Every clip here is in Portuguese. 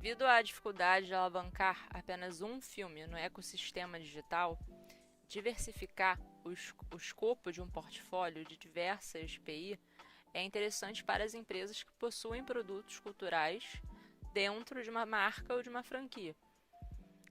Devido à dificuldade de alavancar apenas um filme no ecossistema digital, diversificar o escopo de um portfólio de diversas PI é interessante para as empresas que possuem produtos culturais dentro de uma marca ou de uma franquia.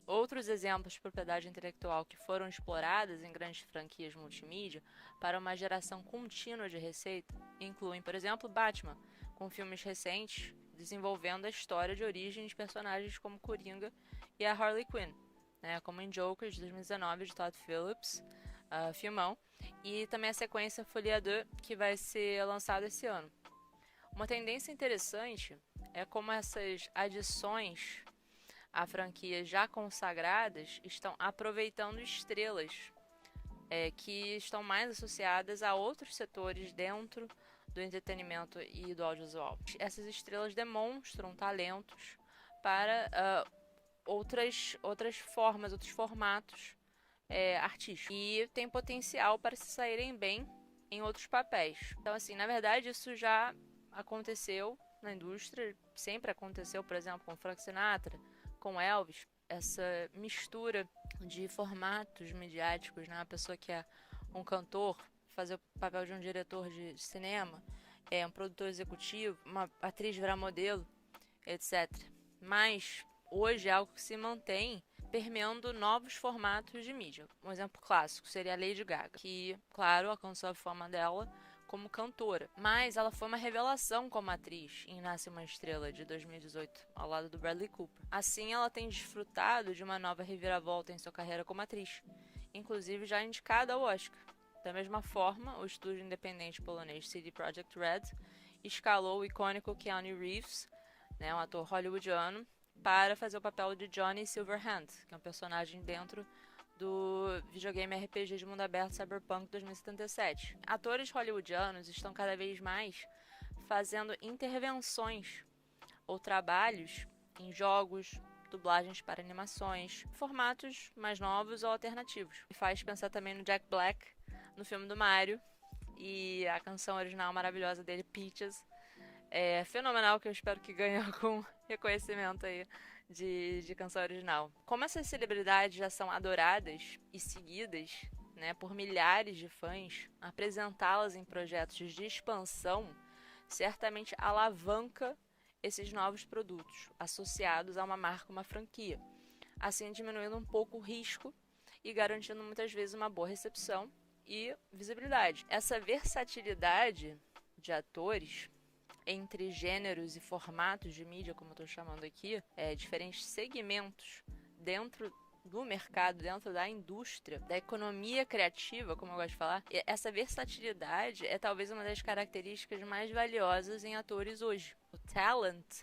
Outros exemplos de propriedade intelectual que foram exploradas em grandes franquias multimídia para uma geração contínua de receita incluem, por exemplo, Batman, com filmes recentes desenvolvendo a história de origem de personagens como Coringa e a Harley Quinn, né, como em Joker de 2019 de Todd Phillips, filmão, e também a sequência Folie 2 que vai ser lançada esse ano. Uma tendência interessante é como essas adições a franquias já consagradas estão aproveitando estrelas que estão mais associadas a outros setores dentro do entretenimento e do audiovisual. Essas estrelas demonstram talentos para outras formas, outros formatos artísticos e tem potencial para se saírem bem em outros papéis. Então, assim, na verdade, isso já aconteceu na indústria, sempre aconteceu, por exemplo, com Frank Sinatra, com Elvis, essa mistura de formatos midiáticos, né? Uma pessoa que é um cantor fazer o papel de um diretor de cinema, um produtor executivo, uma atriz virar modelo, etc. Mas hoje é algo que se mantém permeando novos formatos de mídia. Um exemplo clássico seria a Lady Gaga, que, claro, alcançou a fama dela como cantora, mas ela foi uma revelação como atriz em Nasce uma Estrela de 2018, ao lado do Bradley Cooper. Assim, ela tem desfrutado de uma nova reviravolta em sua carreira como atriz, inclusive já indicada ao Oscar. Da mesma forma, o estúdio independente polonês CD Projekt Red escalou o icônico Keanu Reeves, né, um ator hollywoodiano, para fazer o papel de Johnny Silverhand, que é um personagem dentro do videogame RPG de mundo aberto Cyberpunk 2077. Atores hollywoodianos estão cada vez mais fazendo intervenções ou trabalhos em jogos, dublagens para animações, formatos mais novos ou alternativos. E faz pensar também no Jack Black, no filme do Mario, e a canção original maravilhosa dele, Peaches, é fenomenal, que eu espero que ganhe algum reconhecimento aí de canção original. Como essas celebridades já são adoradas e seguidas, né, por milhares de fãs, apresentá-las em projetos de expansão certamente alavanca esses novos produtos associados a uma marca, uma franquia, assim diminuindo um pouco o risco e garantindo muitas vezes uma boa recepção e visibilidade. Essa versatilidade de atores entre gêneros e formatos de mídia, como eu estou chamando aqui, diferentes segmentos dentro do mercado, dentro da indústria, da economia criativa, como eu gosto de falar, essa versatilidade é talvez uma das características mais valiosas em atores hoje. O talent,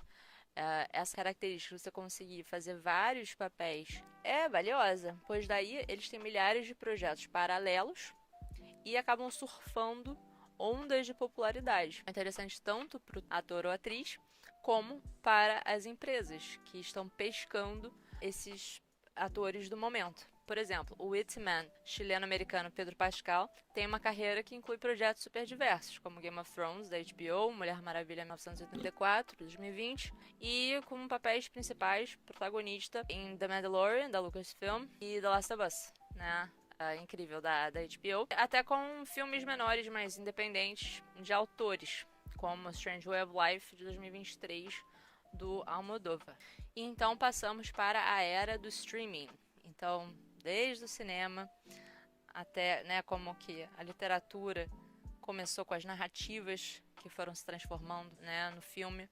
essa característica de você conseguir fazer vários papéis é valiosa, pois daí eles têm milhares de projetos paralelos e acabam surfando ondas de popularidade. É interessante tanto para o ator ou atriz, como para as empresas que estão pescando esses atores do momento. Por exemplo, o Hitman chileno-americano Pedro Pascal tem uma carreira que inclui projetos super diversos, como Game of Thrones, da HBO, Mulher Maravilha 1984, 2020, e com papéis principais, protagonista em The Mandalorian, da Lucasfilm, e The Last of Us, né? Incrível da HBO, até com filmes menores, mais independentes, de autores, como Strange Way of Life, de 2023, do Almodóvar. E então passamos para a era do streaming. Então, desde o cinema até, né, como que a literatura começou com as narrativas que foram se transformando, né, no filme,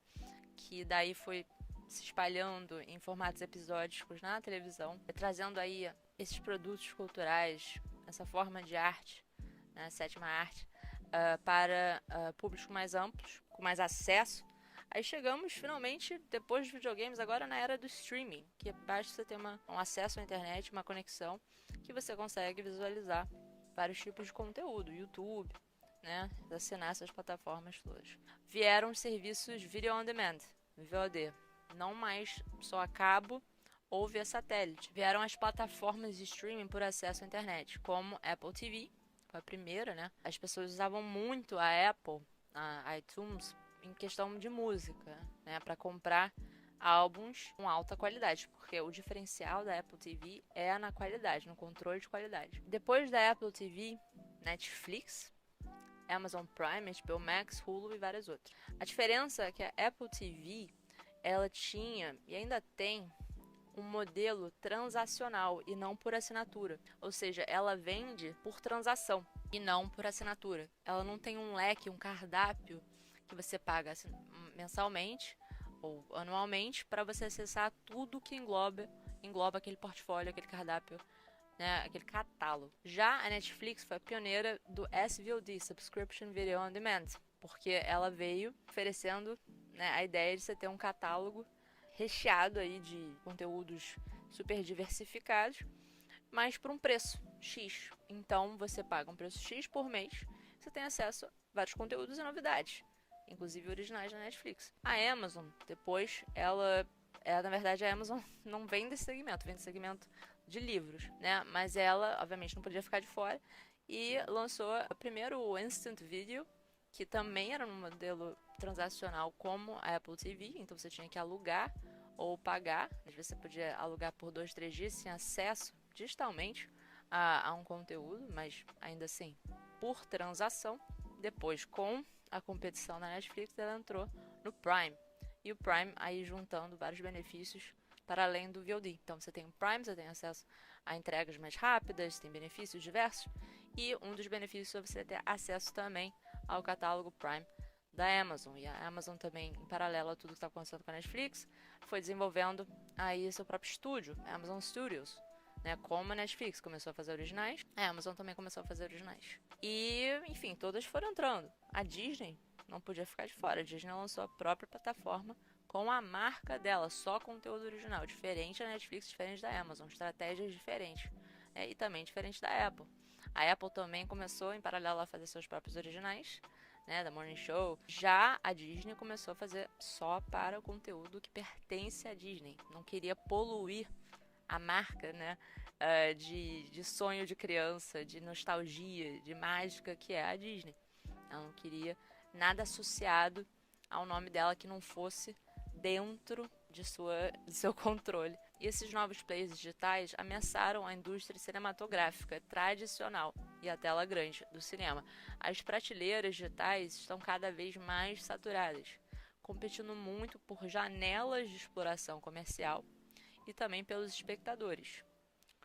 que daí foi se espalhando em formatos episódicos na televisão, trazendo aí esses produtos culturais, essa forma de arte, né, sétima arte, para públicos mais amplos, com mais acesso. Aí chegamos finalmente, depois dos videogames, agora na era do streaming, que basta você ter um acesso à internet, uma conexão, que você consegue visualizar vários tipos de conteúdo, YouTube, né, assinar essas plataformas todas. Vieram os serviços Video On Demand, VOD, não mais só a cabo ou via satélite. Vieram as plataformas de streaming por acesso à internet, como Apple TV, foi a primeira, né? As pessoas usavam muito a Apple, a iTunes, em questão de música, né? Para comprar álbuns com alta qualidade, porque o diferencial da Apple TV é na qualidade, no controle de qualidade. Depois da Apple TV, Netflix, Amazon Prime, HBO Max, Hulu e várias outras. A diferença é que a Apple TV, ela tinha e ainda tem um modelo transacional e não por assinatura. Ou seja, ela vende por transação e não por assinatura. Ela não tem um leque, um cardápio que você paga mensalmente ou anualmente para você acessar tudo que engloba aquele portfólio, aquele cardápio, né, aquele catálogo. Já a Netflix foi a pioneira do SVOD, Subscription Video On Demand, porque ela veio oferecendo, né, a ideia de você ter um catálogo recheado aí de conteúdos super diversificados, mas por um preço X. Então você paga um preço X por mês, você tem acesso a vários conteúdos e novidades, inclusive originais da Netflix. A Amazon, depois, na verdade, a Amazon não vem desse segmento, vem do segmento de livros, né? Mas ela, obviamente, não podia ficar de fora e lançou primeiro o Instant Video, que também era um modelo transacional como a Apple TV, então você tinha que alugar ou pagar. Às vezes você podia alugar por 2, 3 dias sem acesso digitalmente a um conteúdo, mas ainda assim por transação. Depois, com a competição da Netflix, ela entrou no Prime. E o Prime aí juntando vários benefícios para além do VOD. Então você tem o Prime, você tem acesso a entregas mais rápidas, tem benefícios diversos. E um dos benefícios é você ter acesso também ao catálogo Prime da Amazon. E a Amazon também, em paralelo a tudo que está acontecendo com a Netflix, foi desenvolvendo aí seu próprio estúdio, Amazon Studios. Né, como a Netflix começou a fazer originais, a Amazon também começou a fazer originais. E, enfim, todas foram entrando. A Disney não podia ficar de fora. A Disney lançou a própria plataforma com a marca dela, só conteúdo original, diferente da Netflix, diferente da Amazon, estratégias diferentes, né, e também diferente da Apple. A Apple também começou, em paralelo, a fazer seus próprios originais, né, da Morning Show. Já a Disney começou a fazer só para o conteúdo que pertence à Disney. Não queria poluir a marca, né, de sonho de criança, de nostalgia, de mágica que é a Disney. Ela não queria nada associado ao nome dela que não fosse dentro de seu controle. E esses novos players digitais ameaçaram a indústria cinematográfica tradicional e a tela grande do cinema. As prateleiras digitais estão cada vez mais saturadas, competindo muito por janelas de exploração comercial e também pelos espectadores.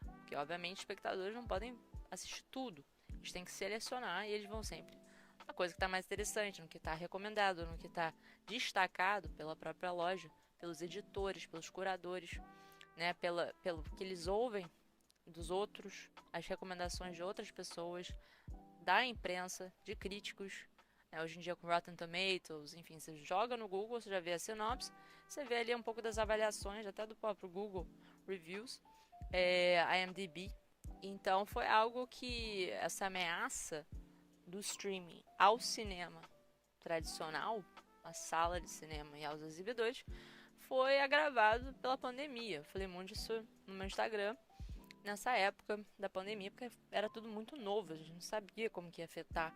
Porque, obviamente, os espectadores não podem assistir tudo. Eles têm que selecionar e eles vão sempre a coisa que está mais interessante, no que está recomendado, no que está destacado pela própria loja, pelos editores, pelos curadores, né, pelo que eles ouvem dos outros, as recomendações de outras pessoas, da imprensa, de críticos. Né, hoje em dia com Rotten Tomatoes, enfim, você joga no Google, você já vê a sinopse, você vê ali um pouco das avaliações, até do próprio Google Reviews, a IMDb. Então foi algo que essa ameaça do streaming ao cinema tradicional, a sala de cinema e aos exibidores, foi agravado pela pandemia. Eu falei muito disso no meu Instagram nessa época da pandemia, porque era tudo muito novo, a gente não sabia como que ia afetar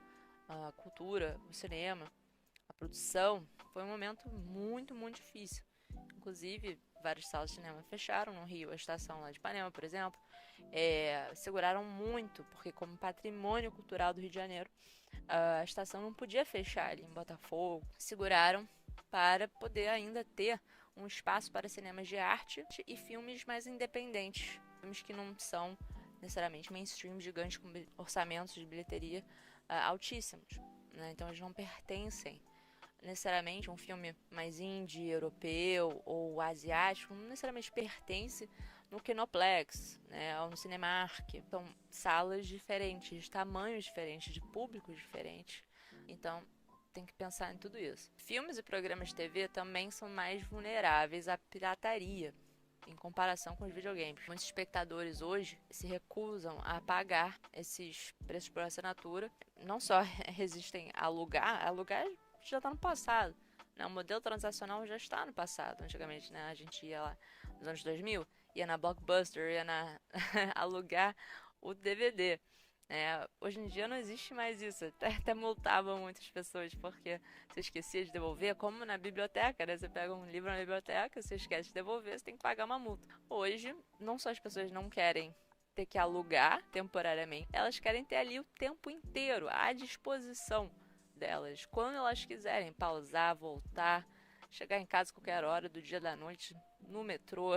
a cultura, o cinema, a produção. Foi um momento muito, muito difícil. Inclusive, várias salas de cinema fecharam no Rio, a estação lá de Ipanema, por exemplo, seguraram muito, porque como patrimônio cultural do Rio de Janeiro, a estação não podia fechar ali em Botafogo. Seguraram para poder ainda ter um espaço para cinemas de arte e filmes mais independentes, filmes que não são necessariamente mainstream, gigantes com orçamentos de bilheteria altíssimos, né? Então eles não pertencem necessariamente um filme mais indie, europeu ou asiático, não necessariamente pertence no Kinoplex, né, ou no Cinemark. São salas diferentes, tamanhos diferentes, de públicos diferentes. Então, tem que pensar em tudo isso. Filmes e programas de TV também são mais vulneráveis à pirataria em comparação com os videogames. Muitos espectadores hoje se recusam a pagar esses preços por assinatura. Não só resistem a alugar já está no passado. Né? O modelo transacional já está no passado. Antigamente, né, a gente ia lá nos anos 2000, ia na Blockbuster, ia alugar o DVD. Hoje em dia não existe mais isso. Até multavam muitas pessoas porque você esquecia de devolver, como na biblioteca, né? Você pega um livro na biblioteca, você esquece de devolver, você tem que pagar uma multa. Hoje, não só as pessoas não querem ter que alugar temporariamente, elas querem ter ali o tempo inteiro à disposição delas, quando elas quiserem pausar, voltar, chegar em casa a qualquer hora do dia da noite, no metrô,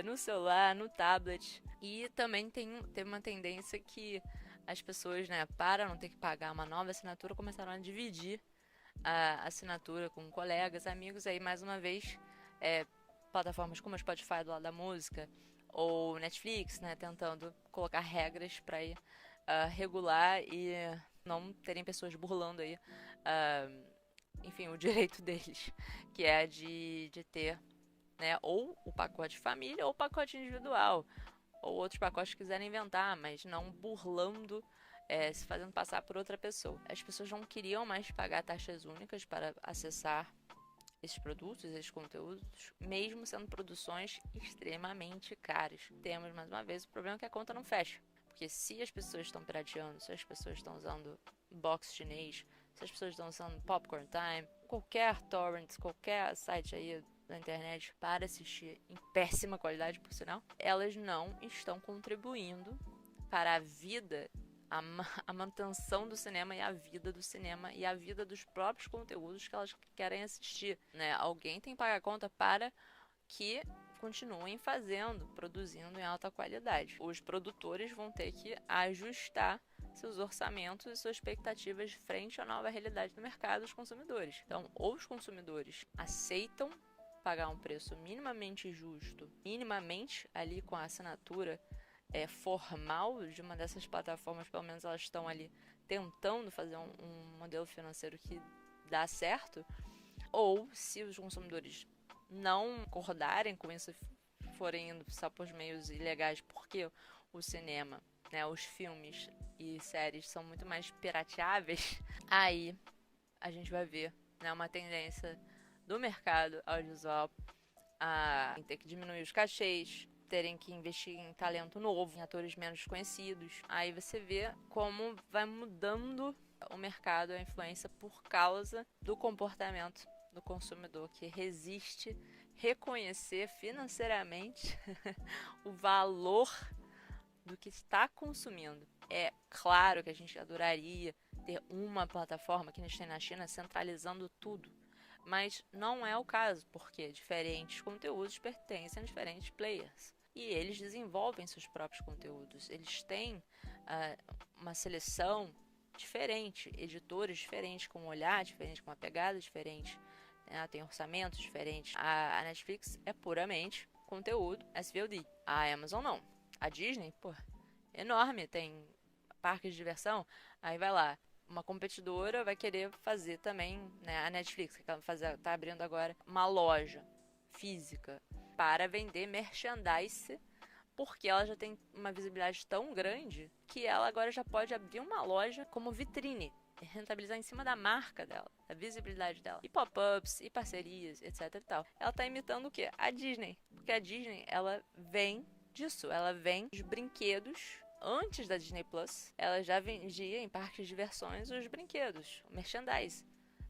no celular, no tablet. E também tem uma tendência que as pessoas, né, para não ter que pagar uma nova assinatura, começaram a dividir a assinatura com colegas, amigos. Aí, mais uma vez, plataformas como a Spotify do lado da música ou Netflix, né, tentando colocar regras para regular e não terem pessoas burlando aí, enfim, o direito deles, que é de ter, né, ou o pacote família ou o pacote individual, ou outros pacotes que quiserem inventar, mas não burlando, se fazendo passar por outra pessoa. As pessoas não queriam mais pagar taxas únicas para acessar esses produtos, esses conteúdos, mesmo sendo produções extremamente caras. Temos, mais uma vez, o problema é que a conta não fecha. Porque se as pessoas estão pirateando, se as pessoas estão usando box chinês, se as pessoas estão usando Popcorn Time, qualquer torrent, qualquer site aí na internet para assistir em péssima qualidade, por sinal, elas não estão contribuindo para a vida, a manutenção do cinema e a vida do cinema e a vida dos próprios conteúdos que elas querem assistir, né? Alguém tem que pagar a conta para que continuem fazendo, produzindo em alta qualidade. Os produtores vão ter que ajustar seus orçamentos e suas expectativas frente à nova realidade do mercado dos consumidores. Então, ou os consumidores aceitam pagar um preço minimamente justo, minimamente ali com a assinatura formal de uma dessas plataformas, pelo menos elas estão ali tentando fazer um modelo financeiro que dá certo, ou se os consumidores não acordarem com isso, forem indo só por meios ilegais, porque o cinema, né, os filmes e séries são muito mais pirateáveis, aí a gente vai ver, né, uma tendência do mercado audiovisual a ter que diminuir os cachês, terem que investir em talento novo, em atores menos conhecidos. Aí você vê como vai mudando o mercado, a influência por causa do comportamento do consumidor que resiste reconhecer financeiramente o valor do que está consumindo. É claro que a gente adoraria ter uma plataforma que a gente tem na China centralizando tudo, mas não é o caso, porque diferentes conteúdos pertencem a diferentes players. E eles desenvolvem seus próprios conteúdos. Eles têm uma seleção diferente, editores diferentes, com um olhar diferente, com uma pegada diferente, né? Tem orçamentos diferentes. A Netflix é puramente conteúdo SVOD. A Amazon não. A Disney, pô, enorme, tem parques de diversão. Aí vai lá, uma competidora vai querer fazer também, né, a Netflix, que tá abrindo agora uma loja física para vender merchandise, porque ela já tem uma visibilidade tão grande que ela agora já pode abrir uma loja como vitrine, rentabilizar em cima da marca dela, da visibilidade dela. E pop-ups, e parcerias, etc e tal. Ela tá imitando o quê? A Disney. Porque a Disney, ela vem disso. Ela vem dos brinquedos. Antes da Disney Plus, ela já vendia em parques de diversões os brinquedos, o merchandise,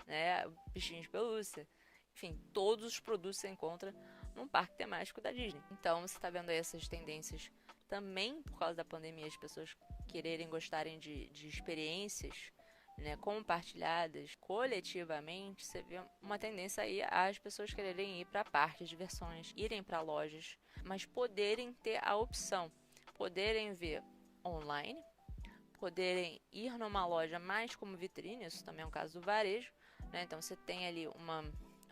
né? Bichinhos de pelúcia. Enfim, todos os produtos você encontra num parque temático da Disney. Então, você está vendo aí essas tendências também por causa da pandemia, as pessoas quererem gostarem de experiências, né, compartilhadas coletivamente. Você vê uma tendência aí às pessoas quererem ir para parques de diversões, irem para lojas, mas poderem ter a opção, poderem ver online, poderem ir numa loja mais como vitrine, isso também é um caso do varejo, né? Então você tem ali uma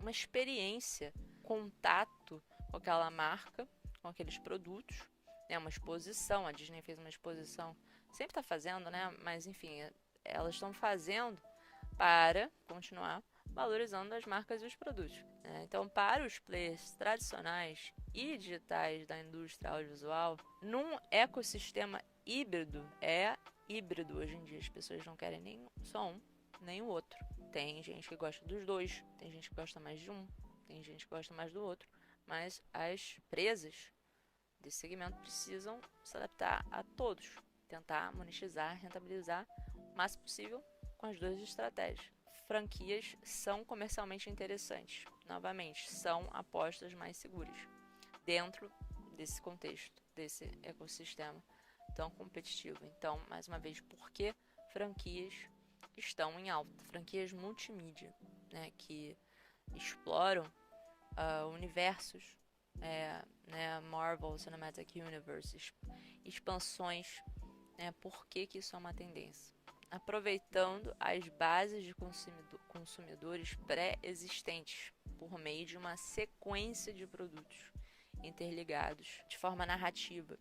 experiência, contato com aquela marca, com aqueles produtos, né? Uma exposição, a Disney fez uma exposição, sempre está fazendo, né? Mas enfim, elas estão fazendo para continuar valorizando as marcas e os produtos, né? Então, para os players tradicionais e digitais da indústria audiovisual, num ecossistema híbrido, híbrido hoje em dia, as pessoas não querem nem só um, nem o outro. Tem gente que gosta dos dois, tem gente que gosta mais de um, tem gente que gosta mais do outro, mas as empresas desse segmento precisam se adaptar a todos. tentar monetizar, rentabilizar o máximo possível com as duas estratégias. Franquias são comercialmente interessantes. Novamente, são apostas mais seguras dentro desse contexto, desse ecossistema tão competitivo. Então, mais uma vez, por que franquias estão em alta? Franquias multimídia, né, que exploram universos, Marvel Cinematic Universe, expansões, por que isso é uma tendência? Aproveitando as bases de consumidores pré-existentes por meio de uma sequência de produtos interligados de forma narrativa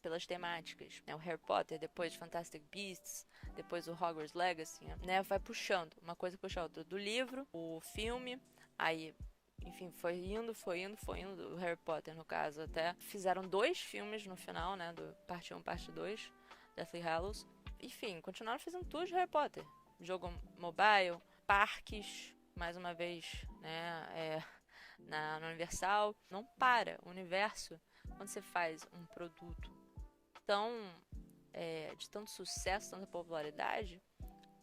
pelas temáticas, o Harry Potter, depois Fantastic Beasts, depois o Hogwarts Legacy, vai puxando, uma coisa puxa a outra, do livro, o filme, aí enfim, foi indo, o Harry Potter no caso, até fizeram 2 filmes no final, do parte 1, parte 2, Deathly Hallows. Enfim, continuaram fazendo tudo de Harry Potter. Jogo mobile, parques, mais uma vez, na Universal. Não para. O universo, quando você faz um produto de tanto sucesso, tanta popularidade,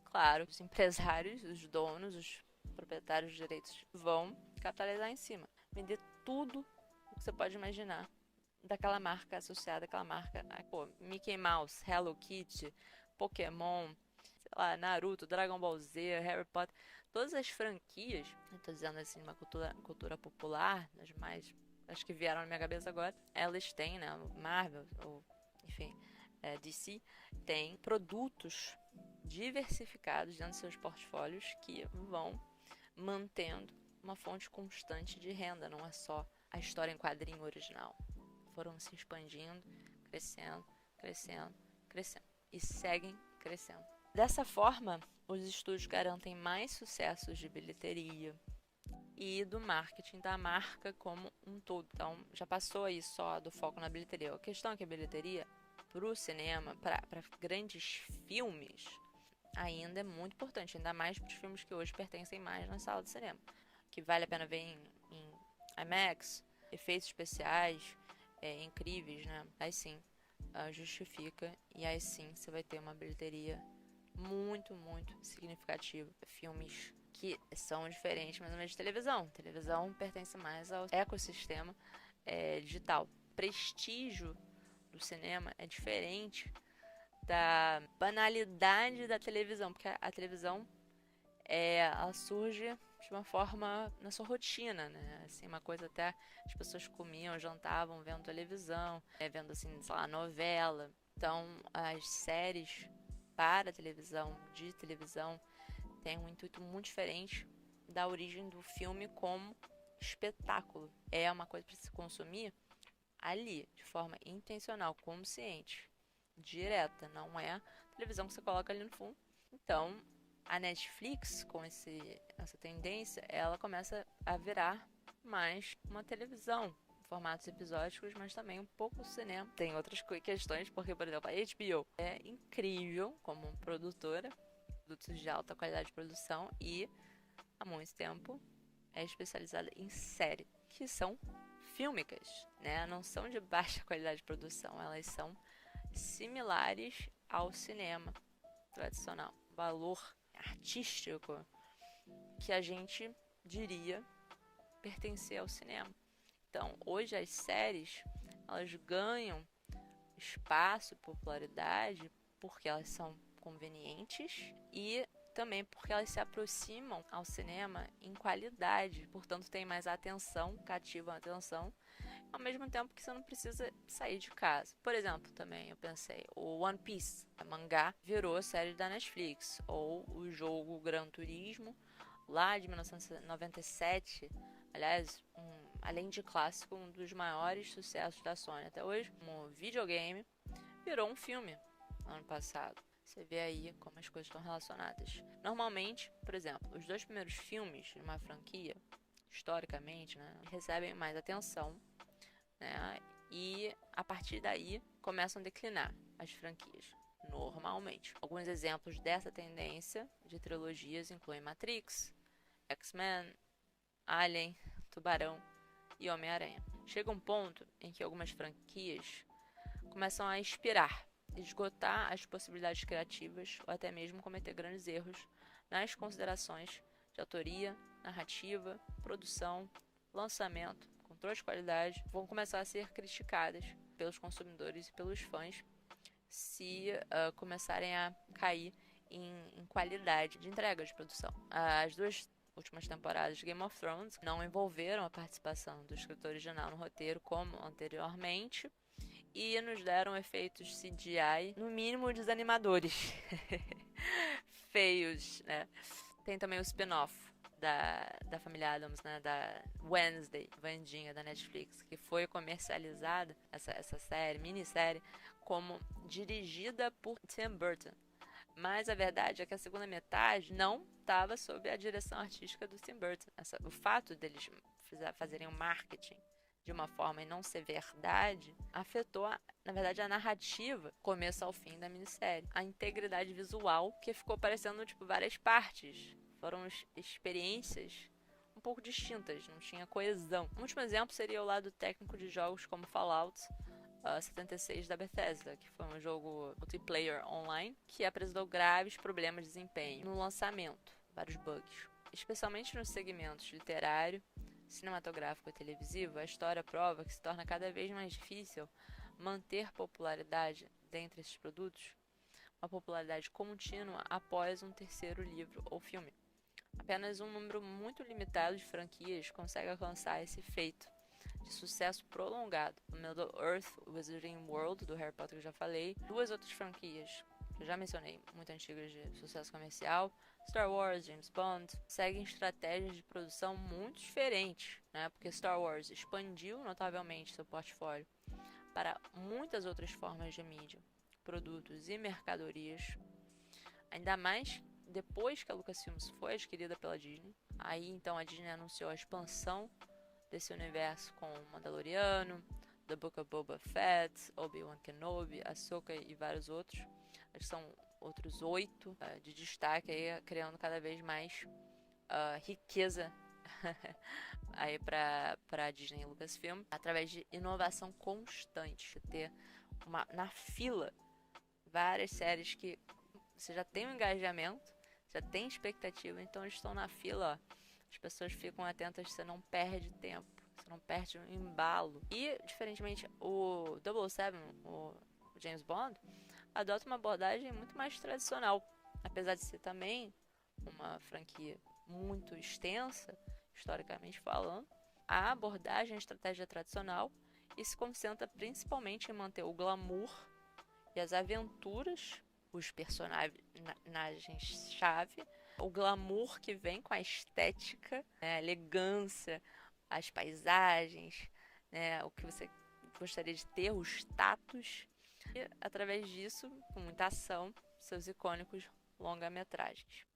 claro, os empresários, os donos, os proprietários de direitos vão capitalizar em cima. Vender tudo o que você pode imaginar daquela marca associada àquela marca. Mickey Mouse, Hello Kitty, Pokémon, sei lá, Naruto, Dragon Ball Z, Harry Potter, todas as franquias, estou dizendo assim, uma cultura popular, as mais, as que vieram na minha cabeça agora, elas têm, Marvel, ou enfim, DC, tem produtos diversificados dentro de seus portfólios que vão mantendo uma fonte constante de renda, não é só a história em quadrinho original. Foram se expandindo, crescendo e seguem crescendo. Dessa forma, os estúdios garantem mais sucessos de bilheteria e do marketing da marca como um todo. Então, já passou aí só do foco na bilheteria. A questão é que a bilheteria para o cinema, para grandes filmes, ainda é muito importante, ainda mais para os filmes que hoje pertencem mais na sala de cinema, que vale a pena ver em IMAX, efeitos especiais incríveis, Aí sim, justifica, e aí sim você vai ter uma bilheteria muito, muito significativa. Filmes que são diferentes, mas não é de televisão. Televisão pertence mais ao ecossistema digital. Prestígio do cinema é diferente da banalidade da televisão, porque a televisão ela surge de uma forma na sua rotina, assim, uma coisa até as pessoas comiam, jantavam vendo televisão, vendo assim, sei lá, novela. Então, as séries para televisão, de televisão, têm um intuito muito diferente da origem do filme como espetáculo. É uma coisa para se consumir ali, de forma intencional, consciente, direta, não é televisão que você coloca ali no fundo. Então, a Netflix, com essa tendência, ela começa a virar mais uma televisão, formatos episódicos, mas também um pouco cinema. Tem outras questões, porque, por exemplo, a HBO é incrível como produtora, produtos de alta qualidade de produção, e há muito tempo é especializada em séries, que são fílmicas, não são de baixa qualidade de produção, elas são similares ao cinema tradicional. Valor artístico que a gente diria pertencer ao cinema. Então, hoje as séries, elas ganham espaço, popularidade, porque elas são convenientes e também porque elas se aproximam ao cinema em qualidade, portanto tem mais atenção, cativam a atenção, ao mesmo tempo que você não precisa sair de casa. Por exemplo, também eu pensei, o One Piece, a mangá, virou série da Netflix, ou o jogo Gran Turismo, lá de 1997, aliás, além de clássico, um dos maiores sucessos da Sony até hoje, um videogame, virou um filme no ano passado. Você vê aí como as coisas estão relacionadas. Normalmente, por exemplo, os 2 primeiros filmes de uma franquia, historicamente, recebem mais atenção, e a partir daí começam a declinar as franquias, normalmente. Alguns exemplos dessa tendência de trilogias incluem Matrix, X-Men, Alien, Tubarão e Homem-Aranha. Chega um ponto em que algumas franquias começam a expirar esgotar as possibilidades criativas ou até mesmo cometer grandes erros nas considerações de autoria, narrativa, produção, lançamento, controle de qualidade, vão começar a ser criticadas pelos consumidores e pelos fãs se começarem a cair em qualidade de entrega de produção. As duas últimas temporadas de Game of Thrones não envolveram a participação do escritor original no roteiro como anteriormente e nos deram efeitos CGI no mínimo desanimadores. Feios, né? Tem também o spin-off da família Addams, né? Da Wednesday, Vandinha, da Netflix, que foi comercializada, essa série, minissérie, como dirigida por Tim Burton. Mas a verdade é que a segunda metade não estava sob a direção artística do Tim Burton. O fato deles fazerem o marketing de uma forma e não ser verdade, afetou, na verdade, a narrativa, começo ao fim da minissérie. A integridade visual, que ficou parecendo, várias partes. Foram experiências um pouco distintas, não tinha coesão. Um último exemplo seria o lado técnico de jogos como Fallout 76 da Bethesda, que foi um jogo multiplayer online que apresentou graves problemas de desempenho no lançamento, vários bugs. Especialmente nos segmentos literário, cinematográfico e televisivo, a história prova que se torna cada vez mais difícil manter popularidade dentre esses produtos, uma popularidade contínua após um terceiro livro ou filme. Apenas um número muito limitado de franquias consegue alcançar esse feito de sucesso prolongado. O Middle-earth Wizarding World, do Harry Potter, que eu já falei. Duas outras franquias que eu já mencionei, muito antigas de sucesso comercial. Star Wars, James Bond, seguem estratégias de produção muito diferentes, né? Porque Star Wars expandiu notavelmente seu portfólio para muitas outras formas de mídia, produtos e mercadorias. Ainda mais depois que a Lucasfilms foi adquirida pela Disney. Aí então a Disney anunciou a expansão desse universo com Mandaloriano, The Book of Boba Fett, Obi-Wan Kenobi, Ahsoka e vários outros. Acho que são outros 8 de destaque, aí, criando cada vez mais riqueza aí para a Disney e Lucasfilm, através de inovação constante, ter na fila várias séries que você já tem um engajamento, já tem expectativa, então eles estão na fila, ó. As pessoas ficam atentas, você não perde tempo, você não perde um embalo. E, diferentemente, o 007, o James Bond, adota uma abordagem muito mais tradicional. Apesar de ser também uma franquia muito extensa, historicamente falando, a abordagem, a estratégia tradicional e se concentra principalmente em manter o glamour e as aventuras, os personagens-chave, o glamour que vem com a estética, né, a elegância, as paisagens, né, o que você gostaria de ter, o status. E, através disso, com muita ação, seus icônicos longa-metragens.